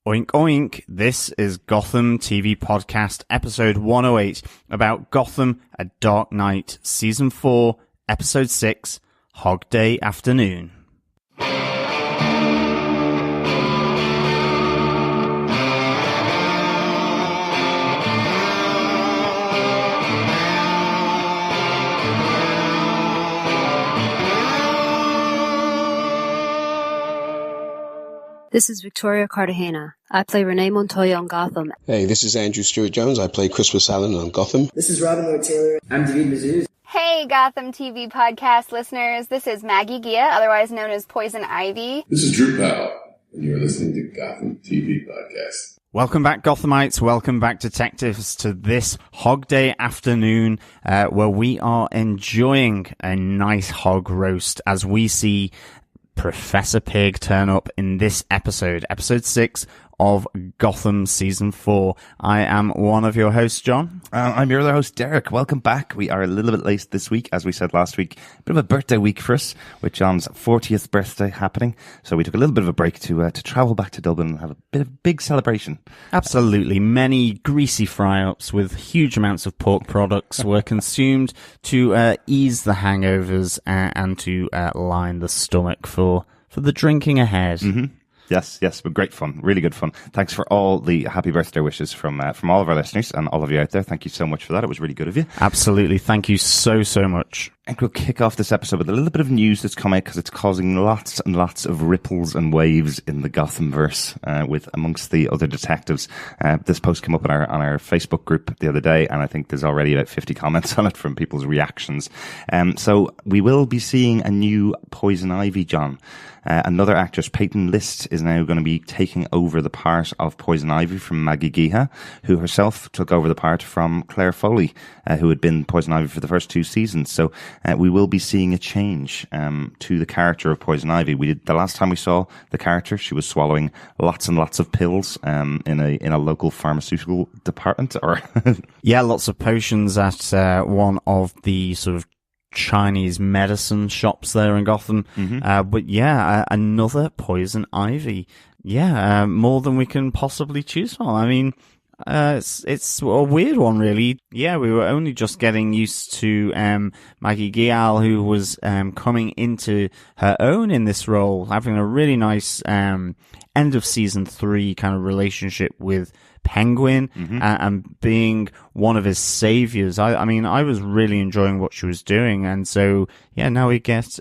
Oink oink, this is Gotham TV Podcast, episode 108, about Gotham, A Dark Knight, season 4, episode 6, Hog Day Afternoon. This is Victoria Cartagena. I play Renee Montoya on Gotham. Hey, this is Andrew Stewart-Jones. I play Christmas Allen on Gotham. This is Robin Lloyd-Taylor. I'm David Mazouz. Hey, Gotham TV Podcast listeners. This is Maggie Gia, otherwise known as Poison Ivy. This is Drew Powell, and you're listening to Gotham TV Podcast. Welcome back, Gothamites. Welcome back, detectives, to this Hog Day Afternoon, where we are enjoying a nice hog roast as we see Professor Pyg turn up in this episode 6 of Gotham Season 4. I am one of your hosts, John. I'm your other host, Derek. Welcome back. We are a little bit late this week, as we said last week. A bit of a birthday week for us, with John's 40th birthday happening. So we took a little bit of a break to travel back to Dublin and have a bit of a big celebration. Absolutely. Many greasy fry-ups with huge amounts of pork products were consumed to ease the hangovers and to line the stomach for the drinking ahead. Mm-hmm. Yes, but great fun, really good fun. Thanks for all the happy birthday wishes from all of our listeners and all of you out there. Thank you so much for that. It was really good of you. Absolutely. Thank you so much. I think we'll kick off this episode with a little bit of news that's come out because it's causing lots and lots of ripples and waves in the Gothamverse with amongst the other detectives. This post came up on our Facebook group the other day, and I think there's already about 50 comments on it from people's reactions. So we will be seeing a new Poison Ivy, John. Another actress, Peyton List, is now going to be taking over the part of Poison Ivy from Maggie Gia, who herself took over the part from Claire Foley, who had been Poison Ivy for the first 2 seasons. So we will be seeing a change to the character of Poison Ivy. The last time we saw the character, she was swallowing lots and lots of pills in a local pharmaceutical department. Yeah, lots of potions at one of the sort of Chinese medicine shops there in Gotham. Mm-hmm. But yeah, another Poison Ivy. Yeah, more than we can possibly choose from. I mean, it's a weird one, really. Yeah, we were only just getting used to Maggie Gia, who was coming into her own in this role, having a really nice end of season 3 kind of relationship with Penguin, mm-hmm. And being one of his saviors. I mean, I was really enjoying what she was doing, and so yeah, now we get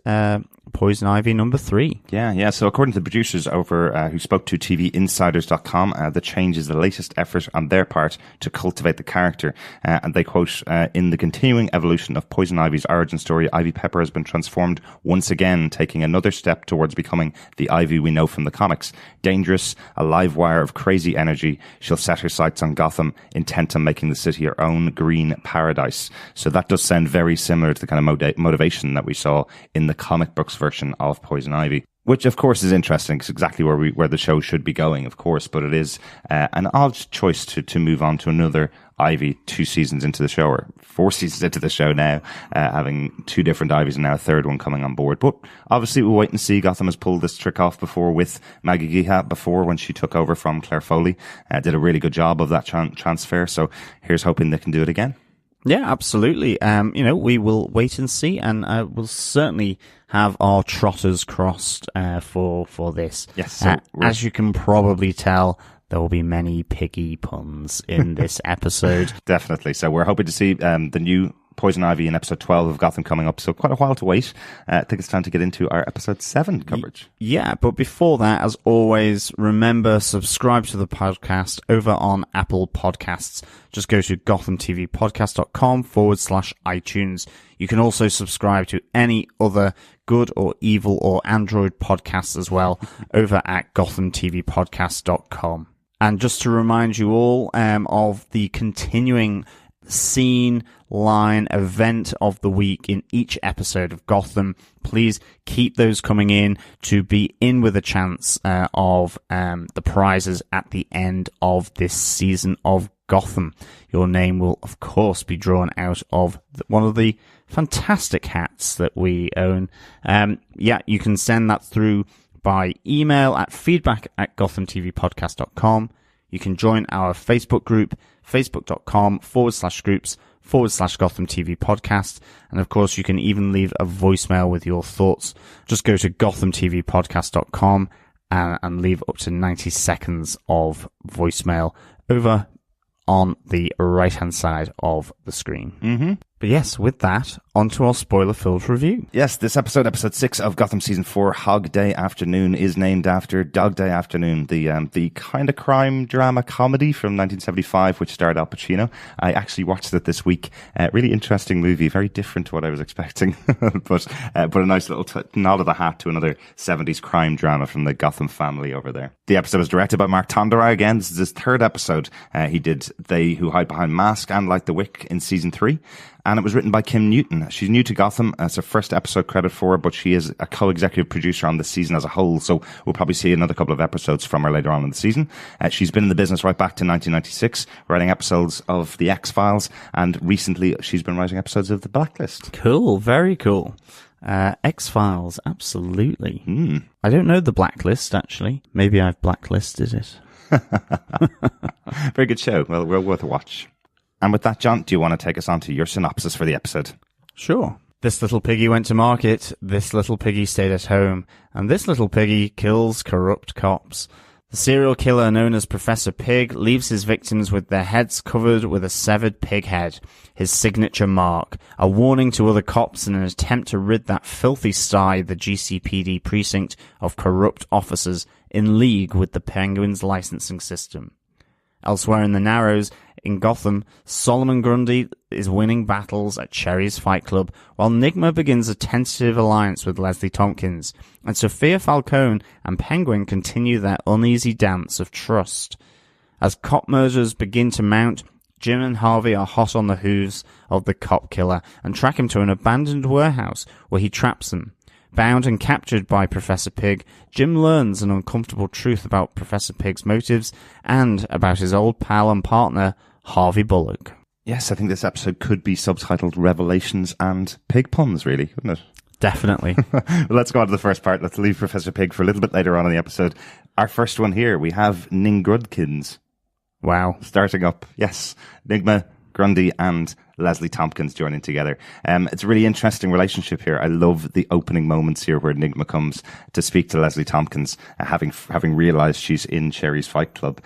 Poison Ivy number 3. Yeah. So according to the producers over who spoke to TVinsiders.com, the change is the latest effort on their part to cultivate the character. And they quote, in the continuing evolution of Poison Ivy's origin story, Ivy Pepper has been transformed once again, taking another step towards becoming the Ivy we know from the comics. Dangerous, a live wire of crazy energy, she'll set her sights on Gotham, intent on making the city her own green paradise. So that does sound very similar to the kind of motivation that we saw in the comic books version of Poison Ivy, which of course is interesting. It's exactly where the show should be going, of course, but it is an odd choice to move on to another Ivy 2 seasons into the show, or 4 seasons into the show now, having 2 different Ivies and now a third one coming on board. But obviously we'll wait and see. Gotham has pulled this trick off before with Maggie Gia before, when she took over from Claire Foley. Did a really good job of that transfer, so here's hoping they can do it again. Yeah, absolutely. We will wait and see, and we'll certainly have our trotters crossed for this. Yes. So as you can probably tell, there will be many piggy puns in this episode. Definitely. So we're hoping to see the new Poison Ivy in episode 12 of Gotham coming up, so quite a while to wait. I think it's time to get into our episode 7 coverage. Yeah, but before that, as always, remember, subscribe to the podcast over on Apple Podcasts. Just go to gothamtvpodcast.com/iTunes. You can also subscribe to any other good or evil or Android podcasts as well over at gothamtvpodcast.com. And just to remind you all of the continuing scene, line, event of the week in each episode of Gotham, please keep those coming in to be in with a chance of the prizes at the end of this season of Gotham. Your name will, of course, be drawn out of one of the fantastic hats that we own. You can send that through by email at feedback@gothamtvpodcast.com. You can join our Facebook group, facebook.com/groups/Gotham TV Podcast. And of course, you can even leave a voicemail with your thoughts. Just go to gothamtvpodcast.com and leave up to 90 seconds of voicemail over on the right-hand side of the screen. Mm-hmm. But yes, with that, on to our spoiler-filled review. Yes, this episode 6 of Gotham Season 4, Hog Day Afternoon, is named after Dog Day Afternoon, the kind of crime drama comedy from 1975, which starred Al Pacino. I actually watched it this week. Really interesting movie, very different to what I was expecting, but a nice little nod of the hat to another 70s crime drama from the Gotham family over there. The episode was directed by Mark Tonderai again. This is his third episode. He did They Who Hide Behind Mask and Light the Wick in Season 3. And it was written by Kim Newton. She's new to Gotham. It's her first episode credit for her, but she is a co-executive producer on the season as a whole. So we'll probably see another couple of episodes from her later on in the season. She's been in the business right back to 1996, writing episodes of The X-Files. And recently she's been writing episodes of The Blacklist. Cool. Very cool. X-Files. Absolutely. I don't know The Blacklist, actually. Maybe I've blacklisted it. Very good show. Well worth a watch. And with that, John, do you want to take us on to your synopsis for the episode? Sure. This little piggy went to market, this little piggy stayed at home, and this little piggy kills corrupt cops. The serial killer known as Professor Pyg leaves his victims with their heads covered with a severed pig head, his signature mark, a warning to other cops in an attempt to rid that filthy sty, the GCPD precinct, of corrupt officers in league with the Penguin's licensing system. Elsewhere in the Narrows, in Gotham, Solomon Grundy is winning battles at Cherry's Fight Club, while Nygma begins a tentative alliance with Leslie Thompkins, and Sofia Falcone and Penguin continue their uneasy dance of trust. As cop murders begin to mount, Jim and Harvey are hot on the hooves of the cop killer and track him to an abandoned warehouse where he traps them. Bound and captured by Professor Pyg, Jim learns an uncomfortable truth about Professor Pyg's motives and about his old pal and partner, Harvey Bullock. Yes, I think this episode could be subtitled Revelations and Pig Puns, really, wouldn't it? Definitely. Let's go on to the first part. Let's leave Professor Pyg for a little bit later on in the episode. Our first one here, we have Ningrudkins. Wow. Starting up, yes, Nygma, Grundy and Leslie Thompkins joining together. It's a really interesting relationship here. I love the opening moments here where Nygma comes to speak to Leslie Thompkins, having realized she's in Cherry's Fight Club.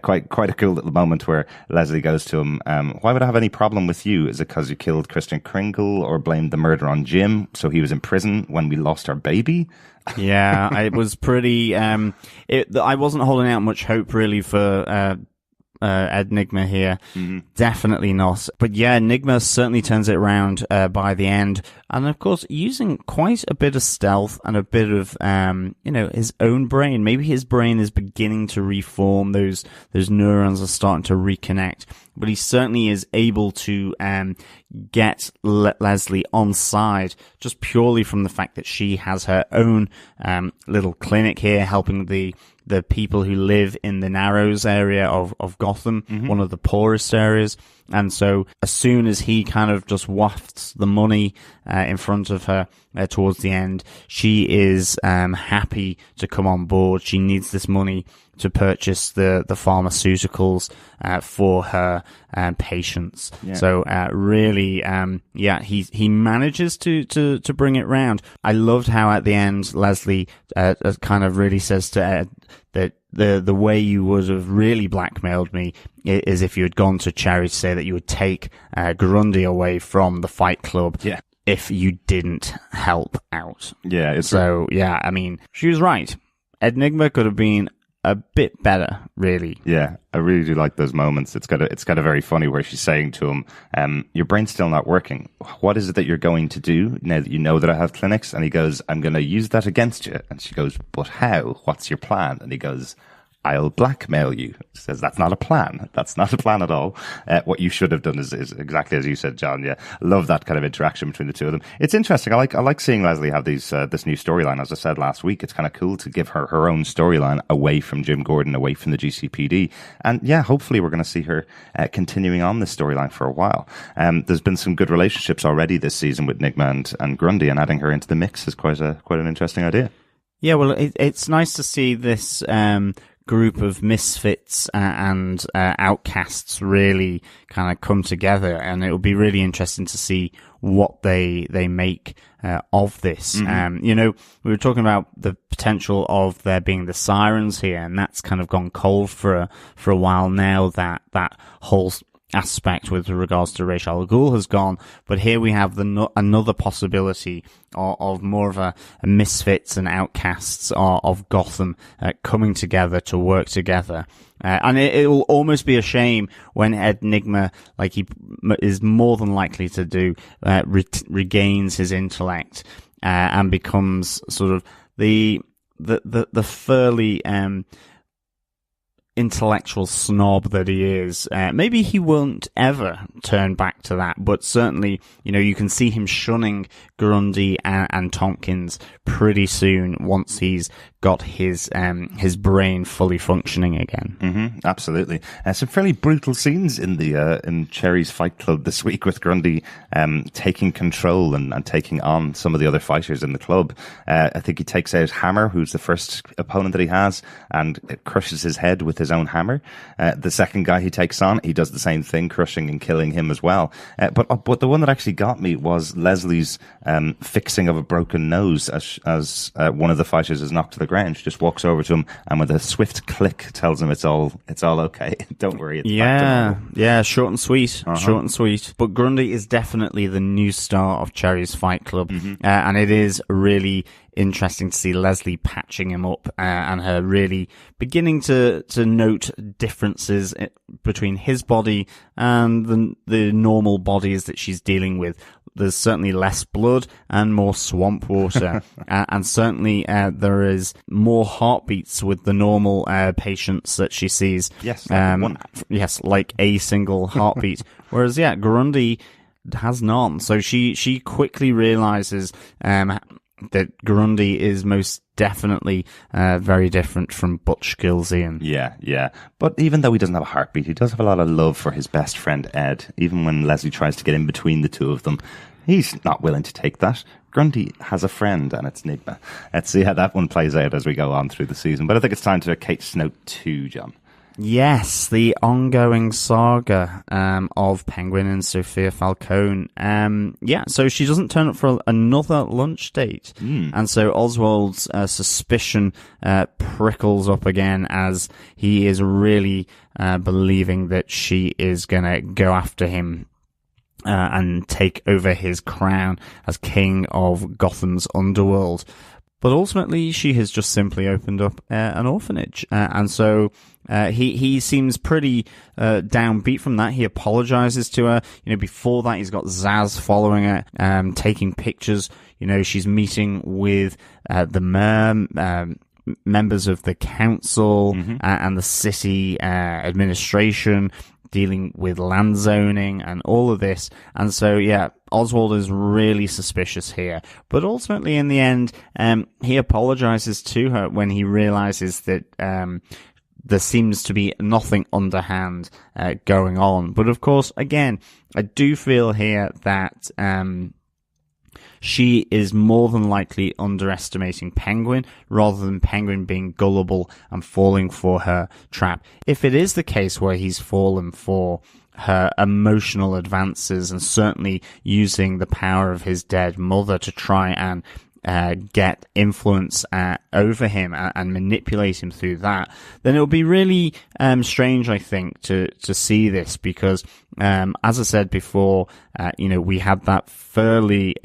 Quite a cool little moment where Leslie goes to him, why would I have any problem with you? Is it because you killed Christian Kringle or blamed the murder on Jim, so he was in prison when we lost our baby? Yeah, it was pretty... I wasn't holding out much hope really for... Ed Nygma here. Mm-hmm. Definitely not. But yeah, Nygma certainly turns it around by the end. And of course, using quite a bit of stealth and a bit of, his own brain. Maybe his brain is beginning to reform. Those neurons are starting to reconnect. But he certainly is able to get Leslie on side just purely from the fact that she has her own little clinic here helping the people who live in the Narrows area of Gotham, mm-hmm. one of the poorest areas. And so as soon as he kind of just wafts the money in front of her towards the end, she is happy to come on board. She needs this money to purchase the pharmaceuticals for her patients. Yeah. So really, he manages to bring it round. I loved how at the end Leslie kind of really says to Ed that the way you would have really blackmailed me is if you had gone to Cherry to say that you would take Grundy away from the Fight Club. Yeah. If you didn't help out. Yeah. I mean, she was right. Ed Nygma could have been a bit better, really. Yeah, I really do like those moments. It's got a very funny where she's saying to him, your brain's still not working. What is it that you're going to do now that you know that I have clinics? And he goes, I'm going to use that against you. And she goes, but how? What's your plan? And he goes, I'll blackmail you. She says, that's not a plan. That's not a plan at all. What you should have done is exactly as you said, John. Yeah. Love that kind of interaction between the two of them. It's interesting. I like seeing Leslie have this new storyline. As I said last week, it's kind of cool to give her own storyline away from Jim Gordon, away from the GCPD. And yeah, hopefully we're going to see her continuing on this storyline for a while. There's been some good relationships already this season with Nygma and Grundy, and adding her into the mix is quite an interesting idea. Yeah, well, it's nice to see this group of misfits and outcasts really kind of come together, and it will be really interesting to see what they make of this. We were talking about the potential of there being the sirens here, and that's kind of gone cold for a while now. That whole aspect with regards to Ra's al Ghul has gone, but here we have another possibility of more of a misfits and outcasts of Gotham coming together to work together. And it will almost be a shame when Ed Nygma, like he is more than likely to do, regains his intellect and becomes sort of the fairly intellectual snob that he is. Maybe he won't ever turn back to that, but certainly, you can see him shunning Grundy and Thompkins pretty soon once he's got his brain fully functioning again. Absolutely. Some fairly brutal scenes in Cherry's Fight Club this week, with Grundy taking control and taking on some of the other fighters in the club. I think he takes out Hammer, who's the first opponent that he has, and crushes his head with his own hammer. The second guy he takes on, he does the same thing, crushing and killing him as well. But the one that actually got me was Leslie's fixing of a broken nose as one of the fighters is knocked to the ground. She just walks over to him and with a swift click tells him it's all okay. Don't worry. It's yeah, short and sweet. Short and sweet. But Grundy is definitely the new star of Cherry's Fight Club, and it is really interesting to see Leslie patching him up and her really beginning to note differences between his body and the normal bodies that she's dealing with. There's certainly less blood and more swamp water, and certainly there is more heartbeats with the normal patients that she sees. Yes, yes, like a single heartbeat. Whereas, Grundy has none. So she quickly realizes that Grundy is most definitely very different from Butch Gilzean. Yeah. But even though he doesn't have a heartbeat, he does have a lot of love for his best friend Ed. Even when Leslie tries to get in between the two of them, he's not willing to take that. Grundy has a friend, and it's Nygma. Let's see how that one plays out as we go on through the season. But I think it's time to Kate Snow 2, John. Yes, the ongoing saga of Penguin and Sofia Falcone. So she doesn't turn up for another lunch date. And so Oswald's suspicion prickles up again as he is really believing that she is going to go after him and take over his crown as king of Gotham's underworld. But ultimately, she has just simply opened up an orphanage. And so he seems pretty downbeat from that. He apologizes to her. Before that, he's got Zaz following her, taking pictures. She's meeting with the mayor, members of the council and the city administration, dealing with land zoning and all of this. And so, Oswald is really suspicious here. But ultimately, in the end, he apologizes to her when he realizes that there seems to be nothing underhand going on. But of course, again, I do feel here that she is more than likely underestimating Penguin rather than Penguin being gullible and falling for her trap. If it is the case where he's fallen for her emotional advances and certainly using the power of his dead mother to try and get influence over him and manipulate him through that, then it'll be really strange, I think, to see this because, as I said before, we had that fairly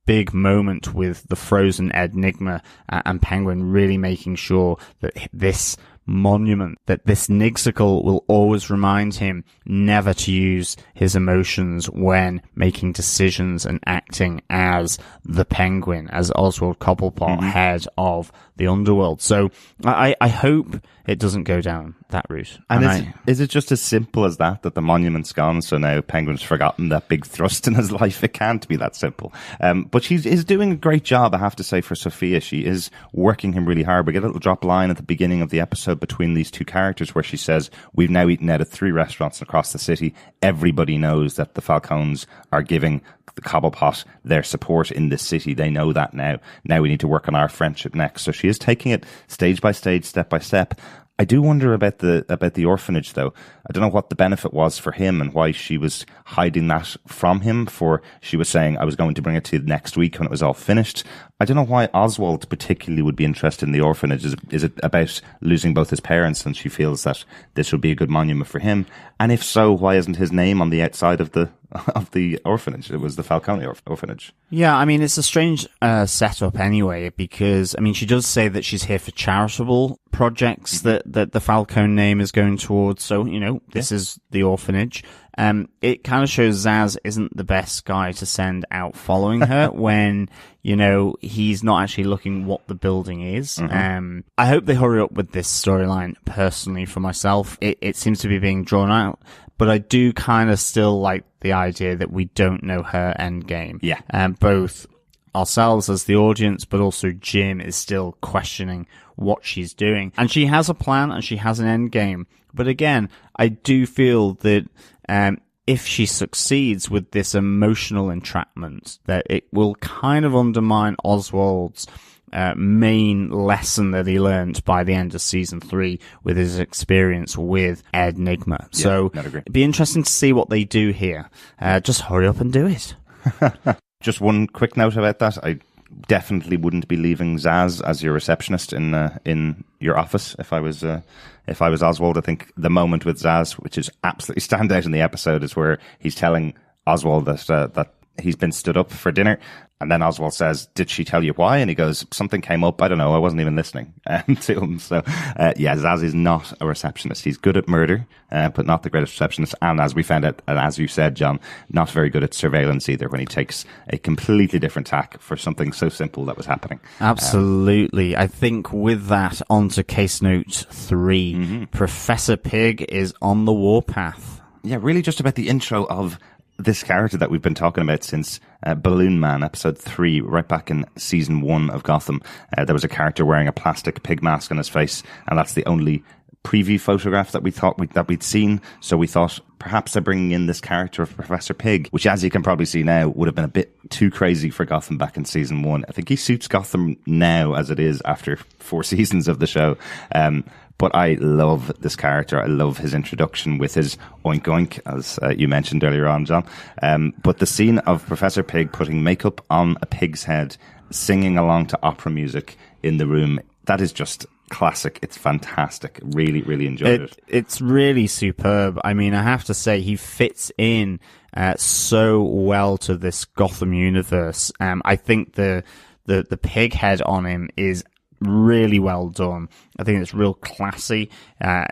big moment with the frozen Ed Nygma and Penguin really making sure that this monument, that this Nigsicle will always remind him never to use his emotions when making decisions and acting as the Penguin, as Oswald Cobblepot, head of the underworld. So I hope it doesn't go down that route. And is it just as simple as that the monument's gone, so now Penguin's forgotten that big thrust in his life? It can't be that simple. But she is doing a great job, I have to say, for Sofia. She is working him really hard. We get a little drop line at the beginning of the episode episode between these two characters where she says, we've now eaten out of 3 restaurants across the city. Everybody knows that the Falcones are giving the Cobblepot their support in this city. They know that now. Now we need to work on our friendship next. So she is taking it stage by stage, step by step. I do wonder about the orphanage, though. I don't know what the benefit was for him and why she was hiding that from him. For she was saying, I was going to bring it to you next week when it was all finished. I don't know why Oswald particularly would be interested in the orphanage. Is it about losing both his parents and she feels that this would be a good monument for him? And if so, why isn't his name on the outside of the orphanage? It was the Falcone orphanage. Yeah, I mean, it's a strange setup anyway, because, I mean, she does say that she's here for charitable projects that the Falcone name is going towards. So, you know, this is the orphanage. It kind of shows Zaz isn't the best guy to send out following her when, you know, he's not actually looking what the building is. I hope they hurry up with this storyline, personally, for myself. It seems to be being drawn out, but I do kind of still like the idea that we don't know her end game. Yeah. Both ourselves as the audience, but also Jim is still questioning what she's doing. And she has a plan and she has an end game. But again, I do feel that if she succeeds with this emotional entrapment, that it will kind of undermine Oswald's main lesson that he learned by the end of season 3 with his experience with Ed Nygma. Yeah, so it'd be interesting to see what they do here. Just hurry up and do it. Just one quick note about that. I definitely wouldn't be leaving Zaz as your receptionist in your office if I was Oswald. I think the moment with Zaz, which is absolutely stand out in the episode, is where he's telling Oswald that he's been stood up for dinner. And then Oswald says, did she tell you why? And he goes, something came up. I don't know. I wasn't even listening to him. So, Zaz is not a receptionist. He's good at murder, but not the greatest receptionist. And as we found out, and as you said, John, not very good at surveillance either, when he takes a completely different tack for something so simple that was happening. Absolutely. I think with that, on to case note 3. Professor Pyg is on the warpath. Yeah, really just about the intro of this character that we've been talking about since Balloon Man, episode 3, right back in season 1 of Gotham. There was a character wearing a plastic pig mask on his face, and that's the only preview photograph that we thought that we'd seen. So we thought perhaps they're bringing in this character of Professor Pyg, which, as you can probably see now, would have been a bit too crazy for Gotham back in season 1. I think he suits Gotham now as it is after 4 seasons of the show. But I love this character. I love his introduction with his oink oink, as you mentioned earlier on, John. But the scene of Professor Pyg putting makeup on a pig's head, singing along to opera music in the room, that is just classic. It's fantastic. Really, really enjoyed it. It's really superb. I mean, I have to say, he fits in so well to this Gotham universe. I think the pig head on him is really well done. I think it's real classy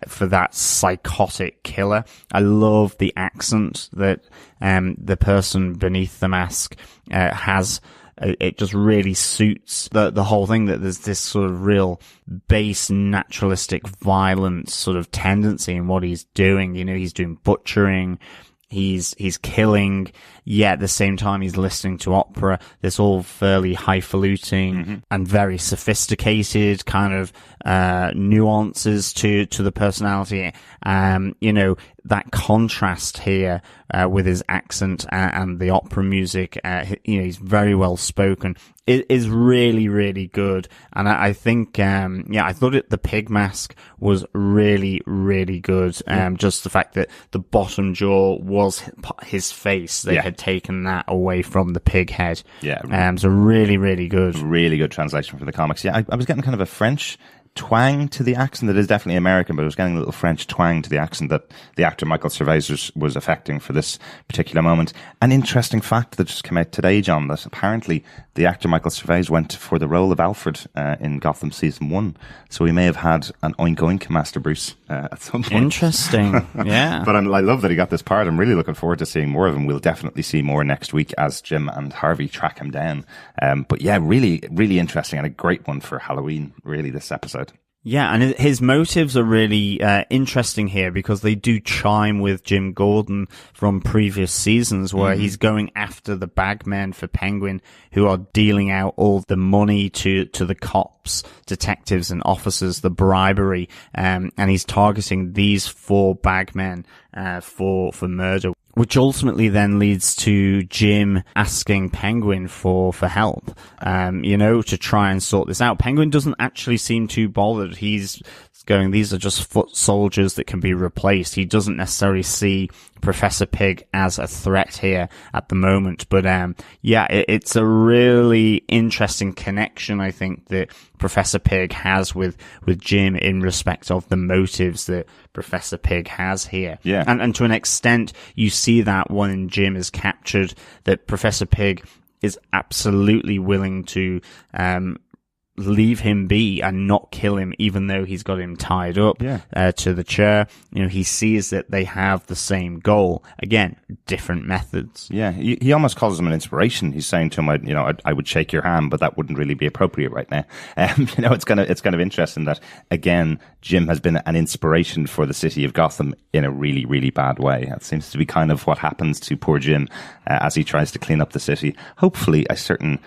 for that psychotic killer. I love the accent that the person beneath the mask has. It just really suits the whole thing, that there's this sort of real base naturalistic violent sort of tendency in what he's doing. You know, he's doing butchering, he's killing, yet at the same time he's listening to opera. There's all fairly highfalutin and very sophisticated kind of nuances to the personality. You know, that contrast here with his accent and the opera music, you know, he's very well spoken. It is really, really good. And I think, I thought the pig mask was really, really good. Just the fact that the bottom jaw was his face. They had taken that away from the pig head. Yeah. So really, really good. Really good translation from the comics. Yeah, I was getting kind of a French twang to the accent that is definitely American, but it was getting a little French twang to the accent that the actor Michael Cerveris was affecting for this particular moment. An interesting fact that just came out today, John, that apparently the actor Michael Cerveris went for the role of Alfred in Gotham season 1. So we may have had an oink oink Master Bruce at some point. Interesting, yeah. But I love that he got this part. I'm really looking forward to seeing more of him. We'll definitely see more next week as Jim and Harvey track him down. But yeah, really, really interesting and a great one for Halloween, really, this episode. Yeah, and his motives are really interesting here because they do chime with Jim Gordon from previous seasons where he's going after the bagmen for Penguin who are dealing out all the money to the cops, detectives and officers, the bribery, and he's targeting these 4 bagmen for murder, which ultimately then leads to Jim asking Penguin for help, to try and sort this out. Penguin doesn't actually seem too bothered. He's going, these are just foot soldiers that can be replaced. He doesn't necessarily see Professor Pyg as a threat here at the moment. But, it's a really interesting connection, I think, that Professor Pyg has with Jim in respect of the motives that Professor Pyg has here. Yeah. And to an extent, you see that when Jim is captured, that Professor Pyg is absolutely willing to, leave him be and not kill him, even though he's got him tied up to the chair. He sees that they have the same goal. Again, different methods. Yeah, he almost calls him an inspiration. He's saying to him, I would shake your hand, but that wouldn't really be appropriate right now. It's kind of interesting that, again, Jim has been an inspiration for the city of Gotham in a really, really bad way. That seems to be kind of what happens to poor Jim as he tries to clean up the city. Hopefully, a certain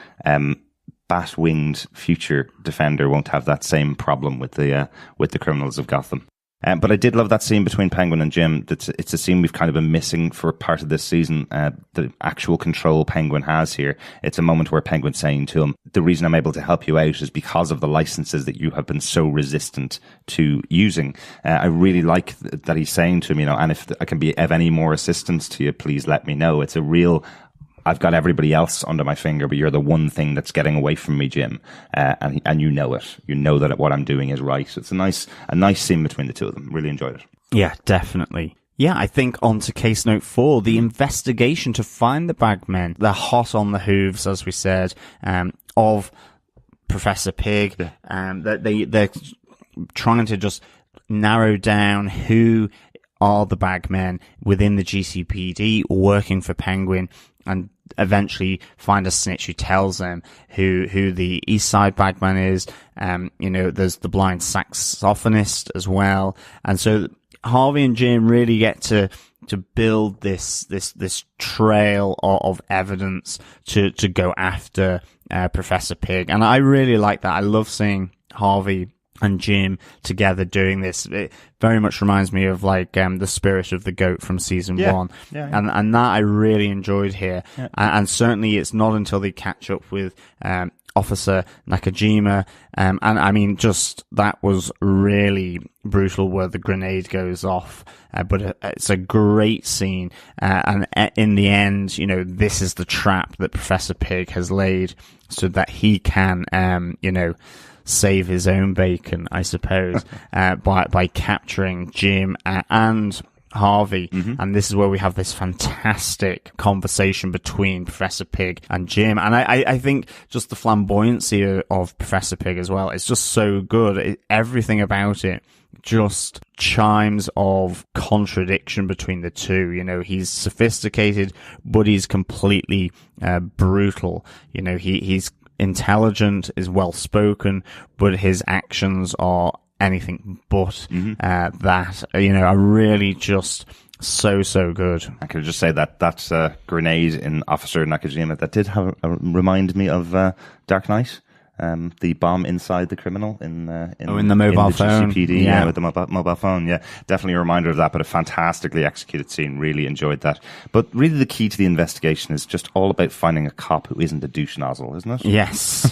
bat-winged future defender won't have that same problem with the criminals of Gotham. But I did love that scene between Penguin and Jim. It's a scene we've kind of been missing for part of this season. The actual control Penguin has here. It's a moment where Penguin's saying to him, the reason I'm able to help you out is because of the licenses that you have been so resistant to using. I really like that he's saying to him, and if I can be of any more assistance to you, please let me know. It's a real, I've got everybody else under my finger, but you're the one thing that's getting away from me, Jim. And you know it. You know that what I'm doing is right. So it's a nice scene between the two of them. Really enjoyed it. Yeah, definitely. Yeah, I think on to case note 4, the investigation to find the bagmen. They're hot on the hooves, as we said, of Professor Pyg. Yeah. They're trying to just narrow down who are the bagmen within the GCPD working for Penguin, and eventually find a snitch who tells them who the East Side bagman is. There's the blind saxophonist as well. And so Harvey and Jim really get to build this trail of evidence to go after Professor Pyg. And I really like that. I love seeing Harvey and Jim together doing this. It very much reminds me of the spirit of the goat from season 1. Yeah. And that I really enjoyed here. Yeah. And certainly it's not until they catch up with Officer Nakajima. And I mean, just that was really brutal where the grenade goes off. But it's a great scene. And in the end, this is the trap that Professor Pyg has laid so that he can, save his own bacon, I suppose, by capturing Jim and Harvey. Mm-hmm. And this is where we have this fantastic conversation between Professor Pyg and Jim. And I think just the flamboyancy of Professor Pyg as well, it's just so good. Everything about it just chimes of contradiction between the two. He's sophisticated, but he's completely brutal. He's intelligent, is well spoken, but his actions are anything but that. Are really just so good. I could just say that grenade in Officer Nakajima, that did remind me of Dark Knight. The bomb inside the criminal in the mobile phone. GCPD, yeah, with the mobile phone. Yeah, definitely a reminder of that, but a fantastically executed scene. Really enjoyed that. But really the key to the investigation is just all about finding a cop who isn't a douche nozzle, isn't it? Yes.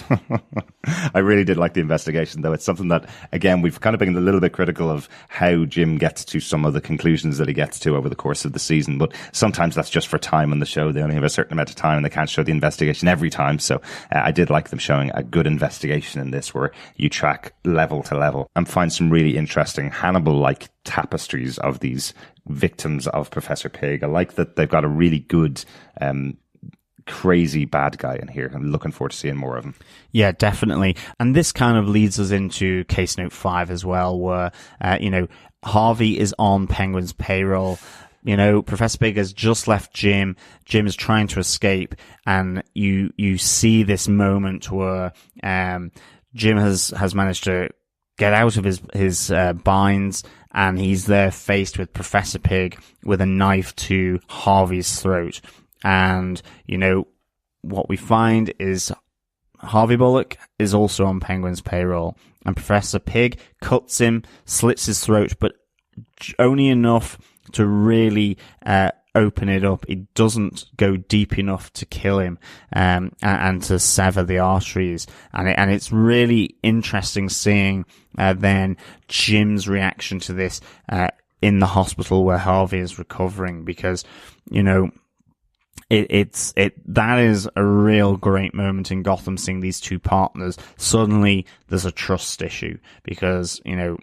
I really did like the investigation, though. It's something that, again, we've kind of been a little bit critical of how Jim gets to some of the conclusions that he gets to over the course of the season, but sometimes that's just for time on the show. They only have a certain amount of time and they can't show the investigation every time. So I did like them showing a good investigation in this where you track level to level and find some really interesting Hannibal-like tapestries of these victims of Professor Pyg. I like that they've got a really good crazy bad guy in here. I'm looking forward to seeing more of him. Yeah, definitely. And this kind of leads us into case note 5 as well, where Harvey is on Penguin's payroll. Professor Pyg has just left Jim. Jim is trying to escape, and you see this moment where Jim has managed to get out of his binds, and he's there faced with Professor Pyg with a knife to Harvey's throat. And, you know, what we find is Harvey Bullock is also on Penguin's payroll, and Professor Pyg cuts him, slits his throat, but only enough to really open it up. It doesn't go deep enough to kill him and to sever the arteries. And it's really interesting seeing then Jim's reaction to this in the hospital where Harvey is recovering, because, you know, that is a real great moment in Gotham, seeing these two partners. Suddenly there's a trust issue, because, you know,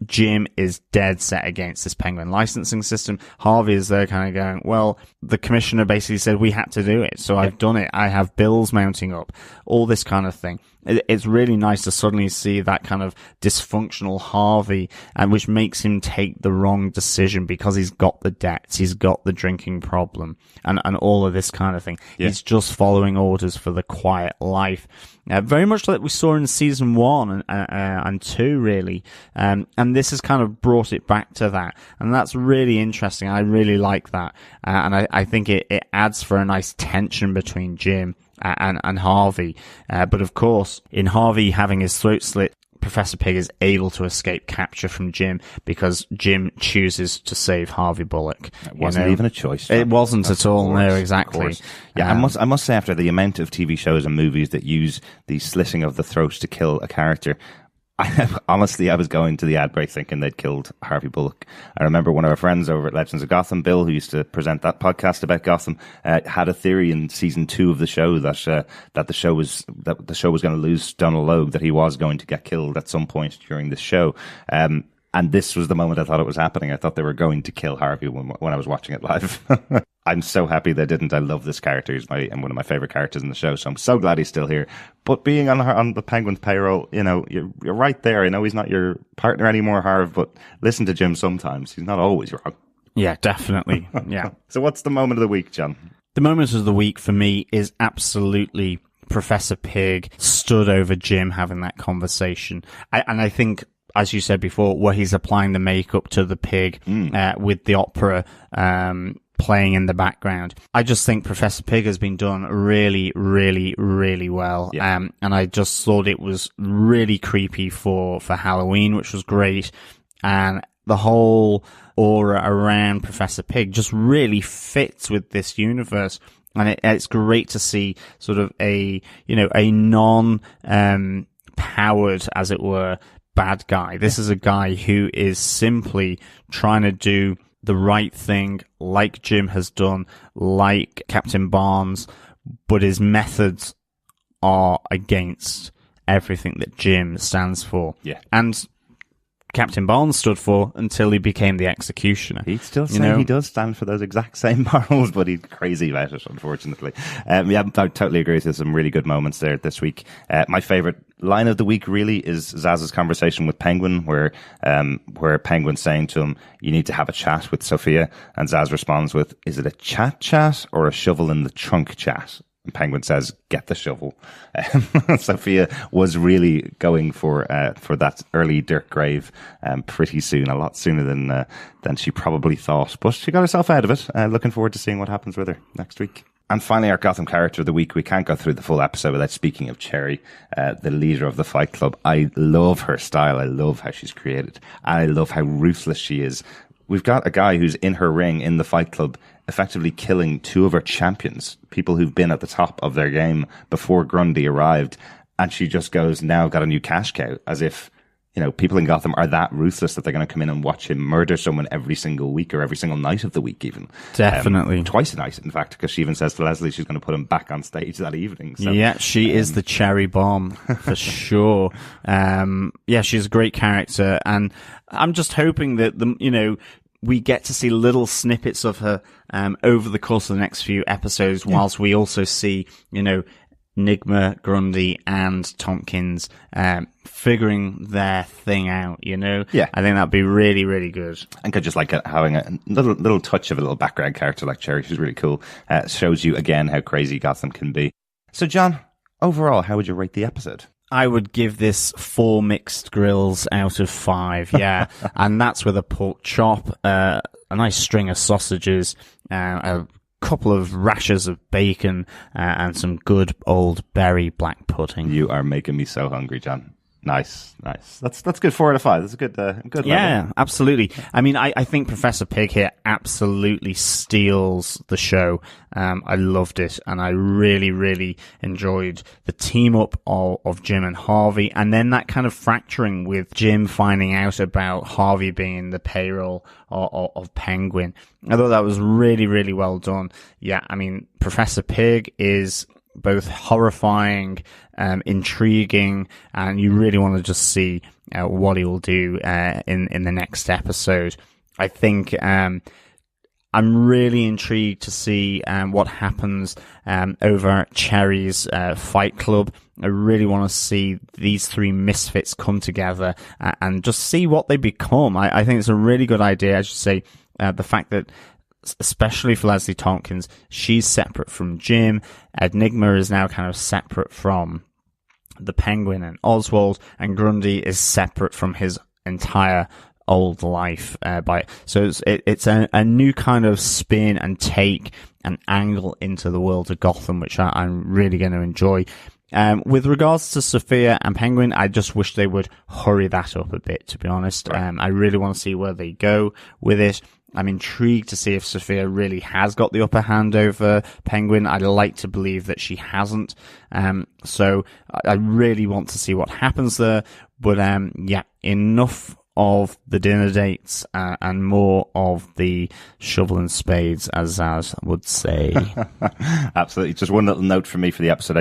Jim is dead set against this Penguin licensing system. Harvey is there kind of going, well, the commissioner basically said we had to do it, so I've done it. I have bills mounting up, all this kind of thing. It's really nice to suddenly see that kind of dysfunctional Harvey, and which makes him take the wrong decision because he's got the debts, he's got the drinking problem, and all of this kind of thing. Yeah. He's just following orders for the quiet life. Very much like we saw in season 1 and 2, really. And this has kind of brought it back to that. And that's really interesting. I really like that. And I think it adds for a nice tension between Jim and Harvey. But of course, in Harvey having his throat slit, Professor Pyg is able to escape capture from Jim because Jim chooses to save Harvey Bullock. It wasn't even a choice. It wasn't at all. No, exactly. Yeah, I must say, after the amount of TV shows and movies that use the slitting of the throat to kill a character, honestly, I was going to the ad break thinking they'd killed Harvey Bullock. I remember one of our friends over at Legends of Gotham, Bill, who used to present that podcast about Gotham, had a theory in season 2 of the show that the show was going to lose Donal Logue, that he was going to get killed at some point during the show. And this was the moment I thought it was happening. I thought they were going to kill Harvey when I was watching it live. I'm so happy they didn't. I love this character. He's one of my favorite characters in the show. So I'm so glad he's still here. But being on the Penguin's payroll, you know, you're right there. I know he's not your partner anymore, Harv, but listen to Jim sometimes. He's not always wrong. Yeah, definitely. Yeah. So what's the moment of the week, John? The moment of the week for me is absolutely Professor Pyg stood over Jim having that conversation. And I think, as you said before, where he's applying the makeup to the pig with the opera playing in the background. I just think Professor Pyg has been done really, really, really well. Yeah. And I just thought it was really creepy for Halloween, which was great. And the whole aura around Professor Pyg just really fits with this universe. And it's great to see sort of a non powered, as it were, bad guy. This is a guy who is simply trying to do the right thing, like Jim has done, like Captain Barnes, but his methods are against everything that Jim stands for. Yeah. And Captain Barnes stood for until he became the executioner. He'd still say he does stand for those exact same morals, but he's crazy about it, unfortunately. Yeah, I totally agree. There's some really good moments there this week. My favorite line of the week really is Zaz's conversation with Penguin, where Penguin's saying to him, "You need to have a chat with Sofia," and Zaz responds with, "Is it a chat or a shovel in the trunk chat?" And Penguin says, "Get the shovel." Sofia was really going for that early dirt grave pretty soon, a lot sooner than she probably thought. But she got herself out of it. Looking forward to seeing what happens with her next week. And finally, our Gotham character of the week. We can't go through the full episode without speaking of Cherry, the leader of the Fight Club. I love her style. I love how she's created. And I love how ruthless she is. We've got a guy who's in her ring in the Fight Club, effectively killing 2 of her champions, people who've been at the top of their game before Grundy arrived. And she just goes, now got a new cash cow, as if, you know, people in Gotham are that ruthless that they're going to come in and watch him murder someone every single week or every single night of the week even. Definitely. Twice a night, in fact, because she even says to Leslie she's going to put him back on stage that evening. So, yeah, she is the cherry bomb for sure. Yeah, she's a great character. And I'm just hoping that, we get to see little snippets of her over the course of the next few episodes, whilst we also see, Nygma, Grundy, and Thompkins figuring their thing out, Yeah. I think that'd be really, really good. I could just like having a little touch of a little background character like Cherry. She's really cool. Shows you, again, how crazy Gotham can be. So, John, overall, how would you rate the episode? I would give this 4 mixed grills out of 5, yeah. And that's with a pork chop, a nice string of sausages, a couple of rashers of bacon, and some good old berry black pudding. You are making me so hungry, John. Nice. That's good. 4 out of 5. That's a good level. Yeah, absolutely. I mean, I think Professor Pyg here absolutely steals the show. I loved it, and I really, really enjoyed the team up of Jim and Harvey, and then that kind of fracturing with Jim finding out about Harvey being in the payroll of Penguin. I thought that was really, really well done. Yeah, I mean, Professor Pyg is both horrifying, intriguing, and you really want to just see what he will do in the next episode. I think I'm really intrigued to see what happens over at Cherry's Fight Club. I really want to see these 3 misfits come together and just see what they become. I think it's a really good idea. I should say the fact that, especially for Leslie Thompkins, she's separate from Jim. Ed Nygma is now kind of separate from the Penguin and Oswald, and Grundy is separate from his entire old life. So it's a new kind of spin and take and angle into the world of Gotham, which I'm really going to enjoy. With regards to Sofia and Penguin, I just wish they would hurry that up a bit, to be honest. Right. I really want to see where they go with it. I'm intrigued to see if Sofia really has got the upper hand over Penguin. I'd like to believe that she hasn't. So I really want to see what happens there. But yeah, enough of the dinner dates and more of the shovel and spades, as Zaz would say. Absolutely. Just one little note for me for the episode.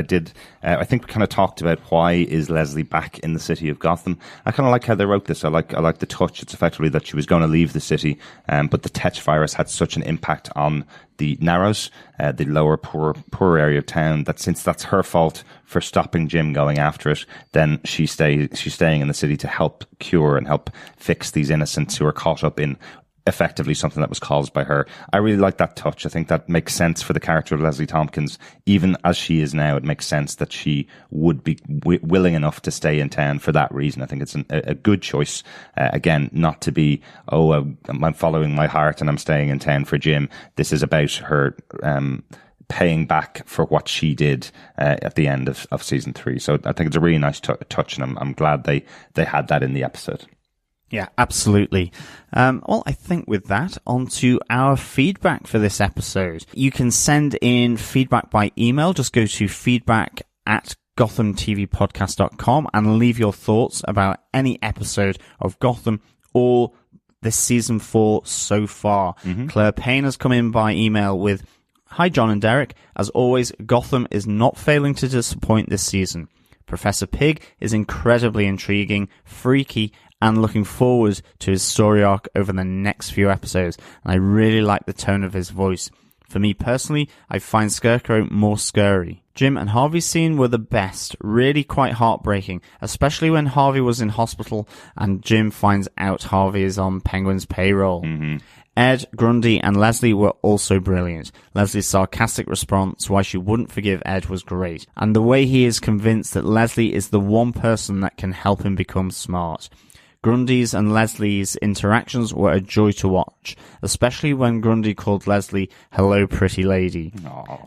I think we kind of talked about why is Leslie back in the city of Gotham. I kind of like how they wrote this. I like the touch. It's effectively that she was going to leave the city, but the Tetch virus had such an impact on the Narrows, the lower poor area of town, that since that's her fault for stopping Jim going after it, then she's staying in the city to help cure and help fix these innocents who are caught up in effectively something that was caused by her. I really like that touch. I think that makes sense for the character of Leslie Thompkins. Even as she is now, it makes sense that she would be willing enough to stay in town for that reason. I think it's a good choice. Again, not to be, I'm following my heart and I'm staying in town for Jim. This is about her paying back for what she did at the end of season 3. So I think it's a really nice touch, and I'm glad they had that in the episode. Yeah, absolutely. Well, I think with that, on to our feedback for this episode. You can send in feedback by email. Just go to feedback@gothamtvpodcast.com and leave your thoughts about any episode of Gotham or this season 4 so far. Mm-hmm. Claire Payne has come in by email with, "Hi, John and Derek. As always, Gotham is not failing to disappoint this season. Professor Pyg is incredibly intriguing, freaky, and looking forward to his story arc over the next few episodes, and I really like the tone of his voice. For me personally, I find Scarecrow more scary. Jim and Harvey's scene were the best, really quite heartbreaking, especially when Harvey was in hospital and Jim finds out Harvey is on Penguin's payroll. Mm-hmm. Ed, Grundy, and Leslie were also brilliant. Leslie's sarcastic response why she wouldn't forgive Ed was great, and the way he is convinced that Leslie is the one person that can help him become smart. Grundy's and Leslie's interactions were a joy to watch, especially when Grundy called Leslie "Hello, pretty lady,"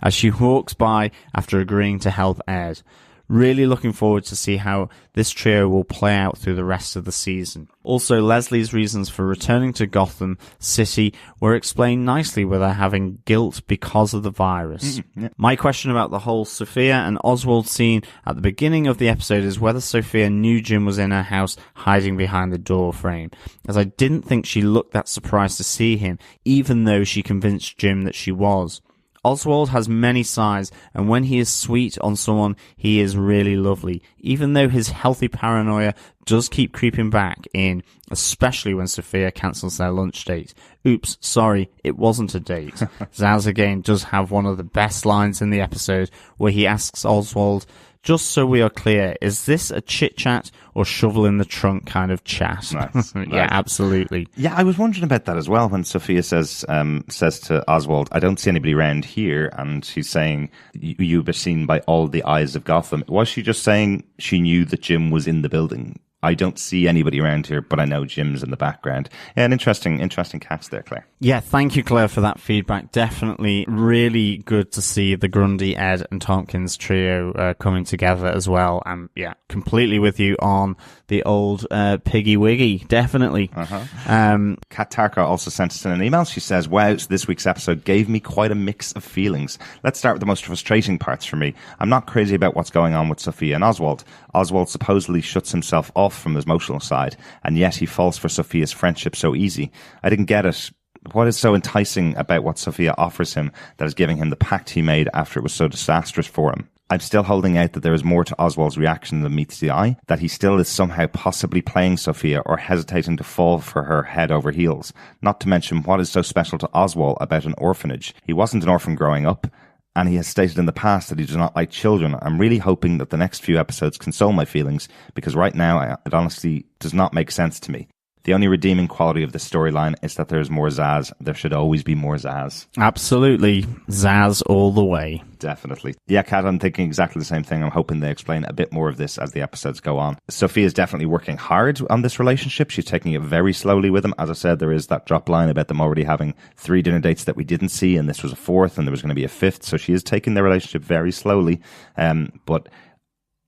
as she walks by after agreeing to help Ed. Really looking forward to see how this trio will play out through the rest of the season. Also, Leslie's reasons for returning to Gotham City were explained nicely with her having guilt because of the virus. Yeah. My question about the whole Sofia and Oswald scene at the beginning of the episode is whether Sofia knew Jim was in her house hiding behind the door frame, as I didn't think she looked that surprised to see him, even though she convinced Jim that she was. Oswald has many sides, and when he is sweet on someone, he is really lovely, even though his healthy paranoia does keep creeping back in, especially when Sofia cancels their lunch date. Oops, sorry, it wasn't a date. Zaz again does have one of the best lines in the episode, where he asks Oswald just so we are clear, is this a chit-chat or shovel in the trunk kind of chat? Nice. Yeah, absolutely. Yeah, I was wondering about that as well when Sofia says to Oswald, I don't see anybody around here, and she's saying, you were seen by all the eyes of Gotham. Was she just saying she knew that Jim was in the building? I don't see anybody around here, but I know Jim's in the background. Yeah, an interesting catch there, Claire. Yeah, thank you, Claire, for that feedback. Definitely really good to see the Grundy, Ed and Tompkins trio coming together as well. And yeah, completely with you on the old Piggy Wiggy. Definitely. Kat Tarkar also sent us in an email. She says, wow, so this week's episode gave me quite a mix of feelings. Let's start with the most frustrating parts for me. I'm not crazy about what's going on with Sofia and Oswald. Oswald supposedly shuts himself off from his emotional side, and yet he falls for Sofia's friendship so easy. I didn't get it. What is so enticing about what Sofia offers him that is giving him the pact he made after it was so disastrous for him? I'm still holding out that there is more to Oswald's reaction than meets the eye, that he still is somehow possibly playing Sofia or hesitating to fall for her head over heels. Not to mention what is so special to Oswald about an orphanage. He wasn't an orphan growing up, and he has stated in the past that he does not like children. I'm really hoping that the next few episodes console my feelings, because right now it honestly does not make sense to me. The only redeeming quality of this storyline is that there is more Zaz. There should always be more Zaz. Absolutely. Zaz all the way. Definitely. Yeah, Kat, I'm thinking exactly the same thing. I'm hoping they explain a bit more of this as the episodes go on. Sophia is definitely working hard on this relationship. She's taking it very slowly with him. As I said, there is that drop line about them already having 3 dinner dates that we didn't see, and this was a 4th, and there was going to be a 5th. So she is taking their relationship very slowly. But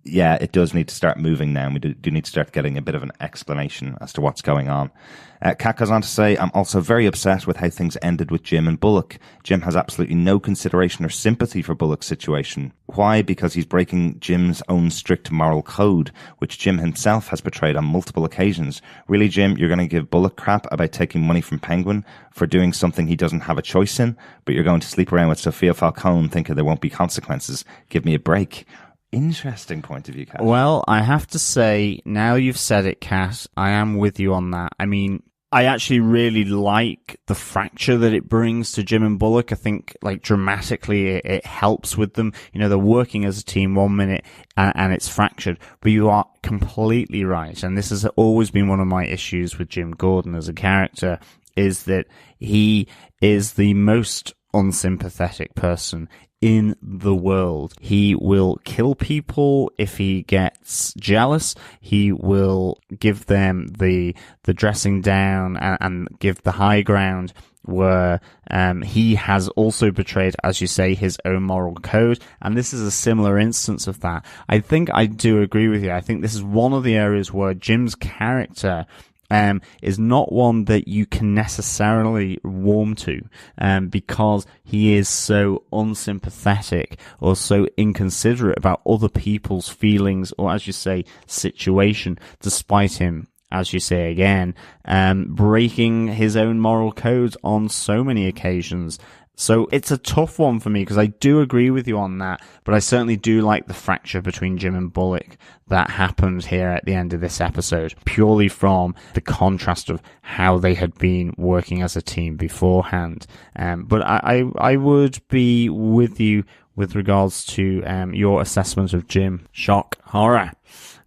yeah, it does need to start moving now. We do need to start getting a bit of an explanation as to what's going on. Kat goes on to say, I'm also very upset with how things ended with Jim and Bullock. Jim has absolutely no consideration or sympathy for Bullock's situation. Why? Because he's breaking Jim's own strict moral code, which Jim himself has betrayed on multiple occasions. Really, Jim, you're going to give Bullock crap about taking money from Penguin for doing something he doesn't have a choice in, but you're going to sleep around with Sofia Falcone thinking there won't be consequences. Give me a break. Interesting point of view, Kat. Well, I have to say, now you've said it, Kat, I am with you on that. I mean, I actually really like the fracture that it brings to Jim and Bullock. I think, like, dramatically it helps with them. You know, they're working as a team 1 minute and it's fractured. But you are completely right. And this has always been one of my issues with Jim Gordon as a character, is that he is the most unsympathetic person in the world. He will kill people if he gets jealous. He will give them the dressing down and give the high ground, where he has also betrayed, as you say, his own moral code. And this is a similar instance of that. I think I do agree with you. I think this is one of the areas where Jim's character is not one that you can necessarily warm to, because he is so unsympathetic or so inconsiderate about other people's feelings or, as you say, situation, despite him, as you say again, breaking his own moral codes on so many occasions. So it's a tough one for me, because I do agree with you on that, but I certainly do like the fracture between Jim and Bullock that happened here at the end of this episode, purely from the contrast of how they had been working as a team beforehand. But I would be with you with regards to your assessment of Jim. Shock, horror,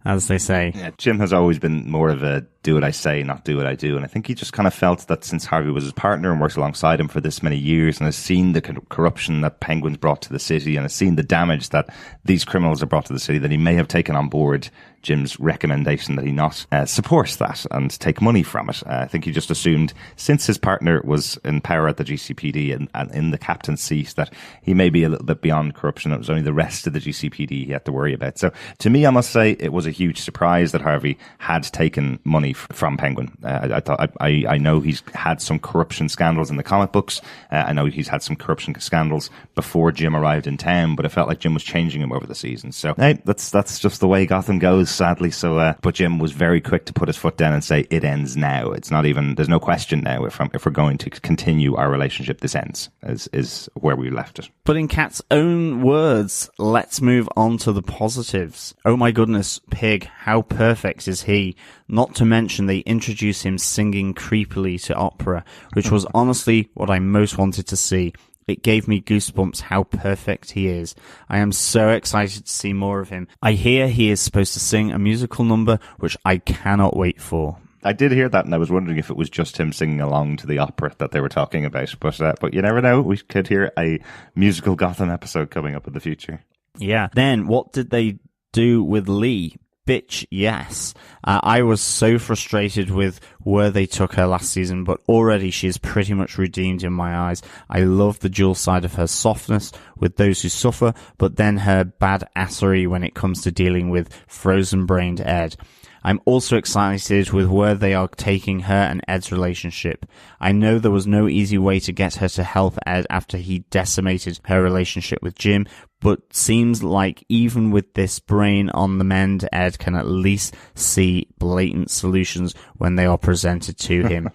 as they say. Yeah, Jim has always been more of a do what I say, not do what I do. And I think he just kind of felt that since Harvey was his partner and worked alongside him for this many years and has seen the corruption that Penguin's brought to the city and has seen the damage that these criminals have brought to the city, that he may have taken on board Jim's recommendation that he not support that and take money from it. I think he just assumed, since his partner was in power at the GCPD and in the captain's seat, that he may be a little bit beyond corruption. It was only the rest of the GCPD he had to worry about. So to me, I must say, it was a huge surprise that Harvey had taken money from Penguin. I know he's had some corruption scandals in the comic books. I know he's had some corruption scandals before Jim arrived in town, but it felt like Jim was changing him over the season. So hey, that's just the way Gotham goes, sadly. So, but Jim was very quick to put his foot down and say, it ends now. It's not even, there's no question now if we're going to continue our relationship, this ends, is where we left it. But in Kat's own words, let's move on to the positives. Oh my goodness, Pig, how perfect is he? Not to mention they introduce him singing creepily to opera, which was honestly what I most wanted to see. It gave me goosebumps how perfect he is. I am so excited to see more of him. I hear he is supposed to sing a musical number, which I cannot wait for. I did hear that, and I was wondering if it was just him singing along to the opera that they were talking about. But you never know. We could hear a musical Gotham episode coming up in the future. Yeah. Then, what did they do with Lee? Bitch, yes. I was so frustrated with where they took her last season, but already she is pretty much redeemed in my eyes. I love the dual side of her softness with those who suffer, but then her badassery when it comes to dealing with frozen-brained Ed. I'm also excited with where they are taking her and Ed's relationship. I know there was no easy way to get her to help Ed after he decimated her relationship with Jim, but seems like even with this brain on the mend, Ed can at least see blatant solutions when they are presented to him.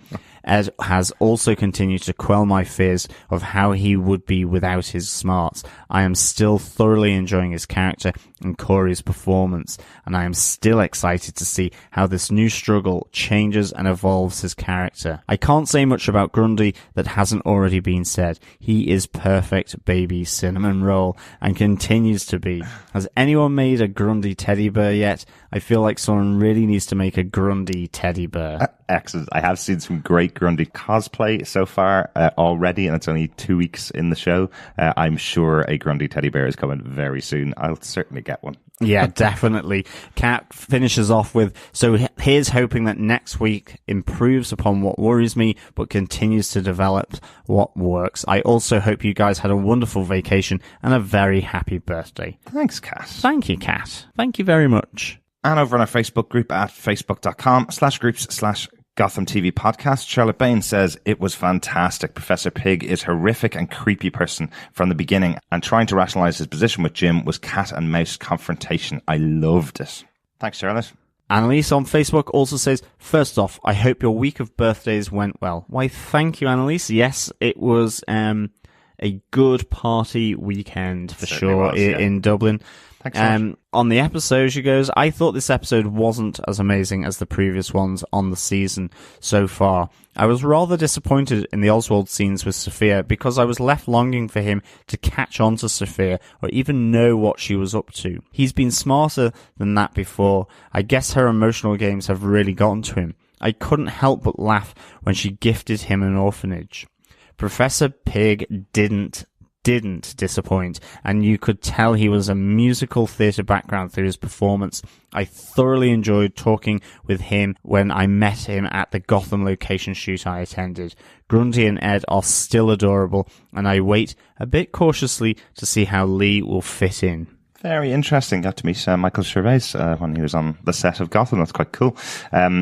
Ed has also continued to quell my fears of how he would be without his smarts. I am still thoroughly enjoying his character and Cory's performance, and I am still excited to see how this new struggle changes and evolves his character. I can't say much about Grundy that hasn't already been said. He is perfect baby cinnamon roll and continues to be. Has anyone made a Grundy teddy bear yet? I feel like someone really needs to make a Grundy teddy bear. Excellent. I have seen some great Grundy cosplay so far already, and it's only 2 weeks in the show. I'm sure a Grundy teddy bear is coming very soon. I'll certainly get one. Yeah, definitely. Kat finishes off with, so here's hoping that next week improves upon what worries me, but continues to develop what works. I also hope you guys had a wonderful vacation and a very happy birthday. Thanks, Kat. Thank you, Kat. Thank you very much. And over on our Facebook group at facebook.com/groups/Gotham TV Podcast, Charlotte Bain says, it was fantastic. Professor Pyg is horrific and creepy person from the beginning, and trying to rationalize his position with Jim was cat and mouse confrontation. I loved it. Thanks, Charlotte. Annalise on Facebook also says, first off, I hope your week of birthdays went well. Why, thank you, Annalise. Yes, it was a good party weekend for sure in Dublin. Thanks so much. On the episode, she goes, I thought this episode wasn't as amazing as the previous ones on the season so far. I was rather disappointed in the Oswald scenes with Sofia because I was left longing for him to catch on to Sofia or even know what she was up to. He's been smarter than that before. I guess her emotional games have really gotten to him. I couldn't help but laugh when she gifted him an orphanage. Professor Pyg didn't disappoint, and you could tell he was a musical theatre background through his performance. I thoroughly enjoyed talking with him when I met him at the Gotham location shoot I attended. Grundy and Ed are still adorable, and I wait a bit cautiously to see how Lee will fit in. Very interesting. Got to meet Michael Cerveris when he was on the set of Gotham. That's quite cool.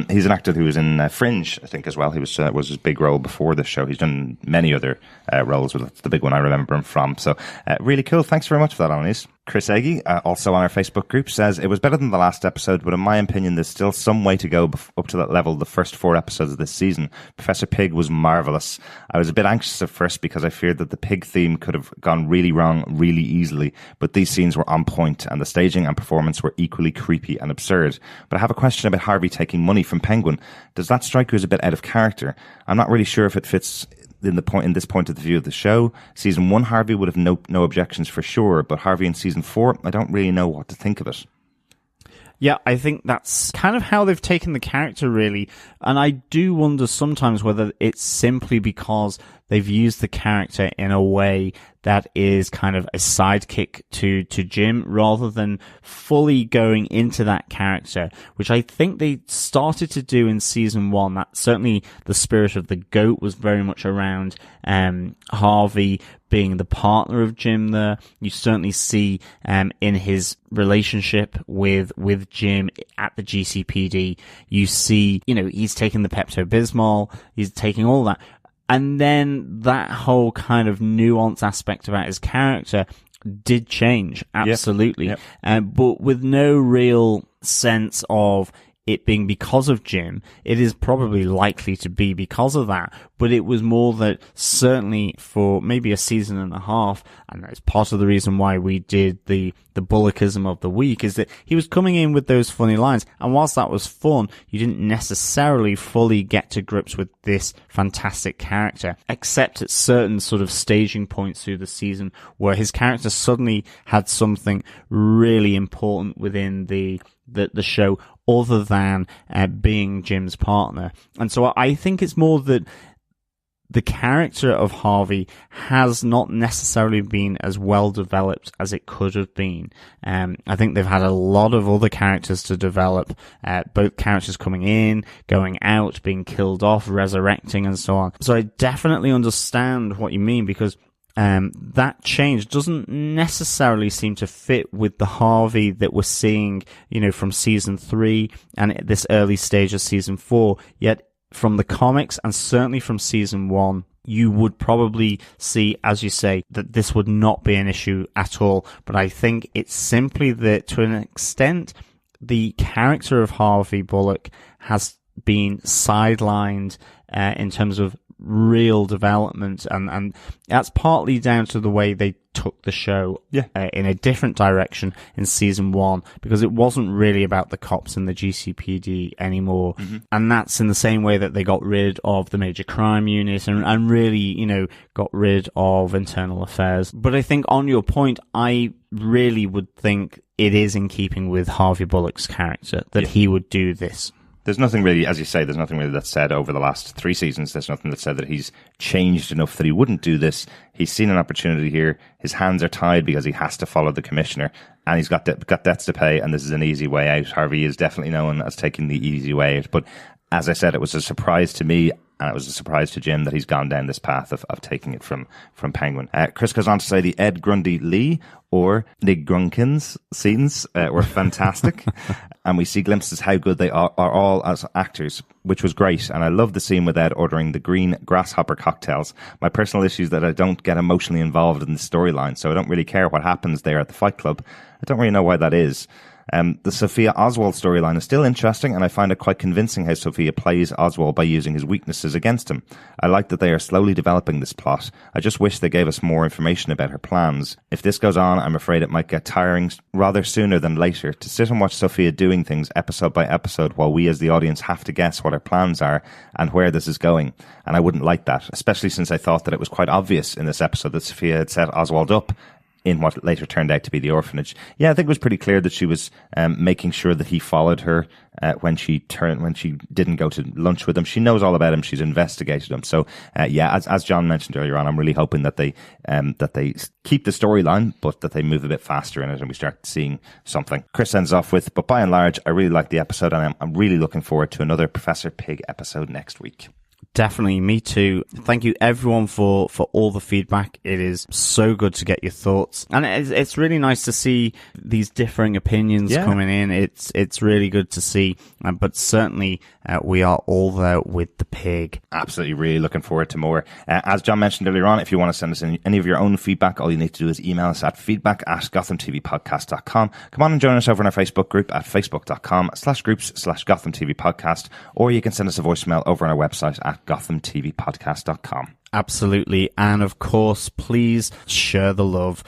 He's an actor who was in Fringe, I think, as well. He was his big role before this show. He's done many other roles, but that's the big one I remember him from. So really cool. Thanks very much for that, Annalise. Chris Eggy, also on our Facebook group, says, it was better than the last episode, but in my opinion, there's still some way to go up to that level the first 4 episodes of this season. Professor Pyg was marvellous. I was a bit anxious at first because I feared that the pig theme could have gone really wrong really easily, but these scenes were on point, and the staging and performance were equally creepy and absurd. But I have a question about Harvey taking money from Penguin. Does that strike you as a bit out of character? I'm not really sure if it fits in this point of the view of the show. Season 1, Harvey would have no objections for sure, but Harvey in season 4, I don't really know what to think of it. Yeah, I think that's kind of how they've taken the character, really. And I do wonder sometimes whether it's simply because they've used the character in a way that is kind of a sidekick to Jim rather than fully going into that character, which I think they started to do in season 1. That certainly the spirit of the goat was very much around Harvey being the partner of Jim there. You certainly see in his relationship with Jim at the GCPD, you see, he's taking the Pepto-Bismol, he's taking all that. And then that whole kind of nuance aspect about his character did change, absolutely. Yep. But with no real sense of it being because of Jim. It is probably likely to be because of that, but it was more that certainly for maybe a season and a half, and that's part of the reason why we did the Bullockism of the week, is that he was coming in with those funny lines, and whilst that was fun, you didn't necessarily fully get to grips with this fantastic character, except at certain sort of staging points through the season where his character suddenly had something really important within the show other than being Jim's partner. And so I think it's more that the character of Harvey has not necessarily been as well developed as it could have been. I think they've had a lot of other characters to develop, both characters coming in, going out, being killed off, resurrecting, and so on. So I definitely understand what you mean, because that change doesn't necessarily seem to fit with the Harvey that we're seeing, from season 3 and at this early stage of season 4, yet from the comics and certainly from season 1, you would probably see, as you say, that this would not be an issue at all. But I think it's simply that, to an extent, the character of Harvey Bullock has been sidelined in terms of real development, and that's partly down to the way they took the show in a different direction in season 1, because it wasn't really about the cops and the GCPD anymore. And that's in the same way that they got rid of the major crime unit and really, got rid of internal affairs. But I think on your point, I really would think it is in keeping with Harvey Bullock's character that he would do this. There's nothing really, as you say, there's nothing really that's said over the last 3 seasons. There's nothing that said that he's changed enough that he wouldn't do this. He's seen an opportunity here. His hands are tied because he has to follow the commissioner, and he's got debts to pay, and this is an easy way out. Harvey is definitely known as taking the easy way out. But as I said, it was a surprise to me, and it was a surprise to Jim that he's gone down this path of taking it from Penguin. Chris goes on to say the Ed Grundy Lee or the Grunkins scenes were fantastic. And we see glimpses how good they are all as actors, which was great. And I love the scene with Ed ordering the green grasshopper cocktails. My personal issue is that I don't get emotionally involved in the storyline, so I don't really care what happens there at the Fight Club. I don't really know why that is. The Sophia Oswald storyline is still interesting, and I find it quite convincing how Sophia plays Oswald by using his weaknesses against him. I like that they are slowly developing this plot. I just wish they gave us more information about her plans. If this goes on, I'm afraid it might get tiring rather sooner than later to sit and watch Sophia doing things episode by episode while we as the audience have to guess what her plans are and where this is going. And I wouldn't like that, especially since I thought that it was quite obvious in this episode that Sophia had set Oswald up in what later turned out to be the orphanage. Yeah, I think it was pretty clear that she was making sure that he followed her when she didn't go to lunch with him. She knows all about him. She's investigated him. So as John mentioned earlier on, I'm really hoping that they keep the storyline, but that they move a bit faster in it and we start seeing something. Chris ends off with, but by and large, I really like the episode, and I'm really looking forward to another Professor Pyg episode next week. Definitely, me too. Thank you everyone for all the feedback. It is so good to get your thoughts, and it's really nice to see these differing opinions coming in. It's really good to see, but certainly we are all there with the pig. Absolutely, really looking forward to more. As John mentioned earlier on, if you want to send us any of your own feedback, all you need to do is email us at feedback@gothamtvpodcast.com. Come on and join us over in our Facebook group at facebook.com/groups/GothamTVPodcast, or you can send us a voicemail over on our website at gothamtvpodcast.com. Absolutely. And of course, please share the love.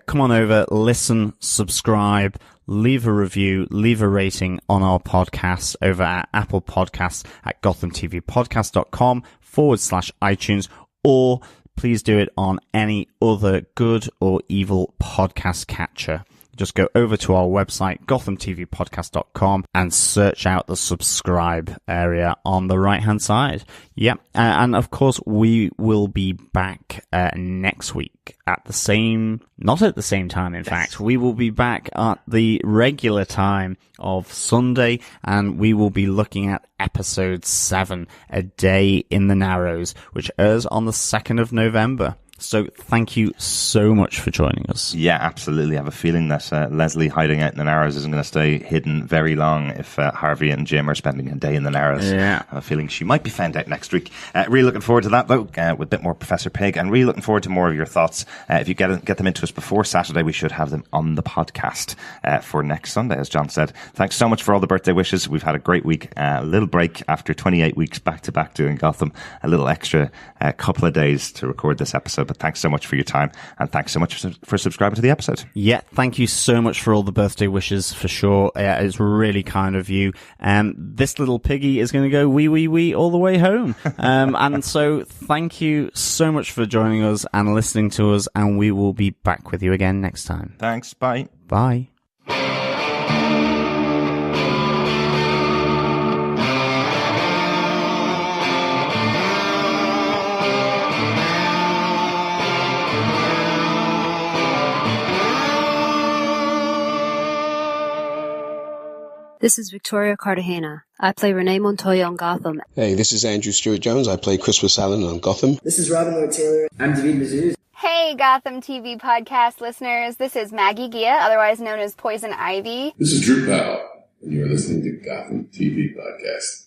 Come on over, listen, subscribe, leave a review, leave a rating on our podcast over at Apple Podcasts at gothamtvpodcast.com/iTunes, or please do it on any other good or evil podcast catcher. Just go over to our website, gothamtvpodcast.com, and search out the subscribe area on the right-hand side. Yep. And of course, we will be back next week at the same, not at the same time, in fact. We will be back at the regular time of Sunday, and we will be looking at episode 7, A Day in the Narrows, which airs on the 2nd of November. So thank you so much for joining us. Yeah, absolutely. I have a feeling that Leslie hiding out in the Narrows isn't going to stay hidden very long if Harvey and Jim are spending a day in the Narrows. Yeah. I have a feeling she might be found out next week. Really looking forward to that, though, with a bit more Professor Pyg, and really looking forward to more of your thoughts. If you get them into us before Saturday, we should have them on the podcast for next Sunday, as John said. Thanks so much for all the birthday wishes. We've had a great week. A little break after 28 weeks back-to-back doing Gotham. A little extra couple of days to record this episode, but thanks so much for your time, and thanks so much for subscribing to the episode. Yeah, thank you so much for all the birthday wishes, for sure. It's really kind of you. This little piggy is going to go wee wee wee all the way home. And so thank you so much for joining us and listening to us, and we will be back with you again next time. Thanks. Bye. Bye. This is Victoria Cartagena. I play Renee Montoya on Gotham. Hey, this is Andrew Stewart-Jones. I play Christmas Allen on Gotham. This is Robin Lloyd Taylor. I'm David Mazouz. Hey, Gotham TV Podcast listeners. This is Maggie Gia, otherwise known as Poison Ivy. This is Drew Powell, and you're listening to Gotham TV Podcast.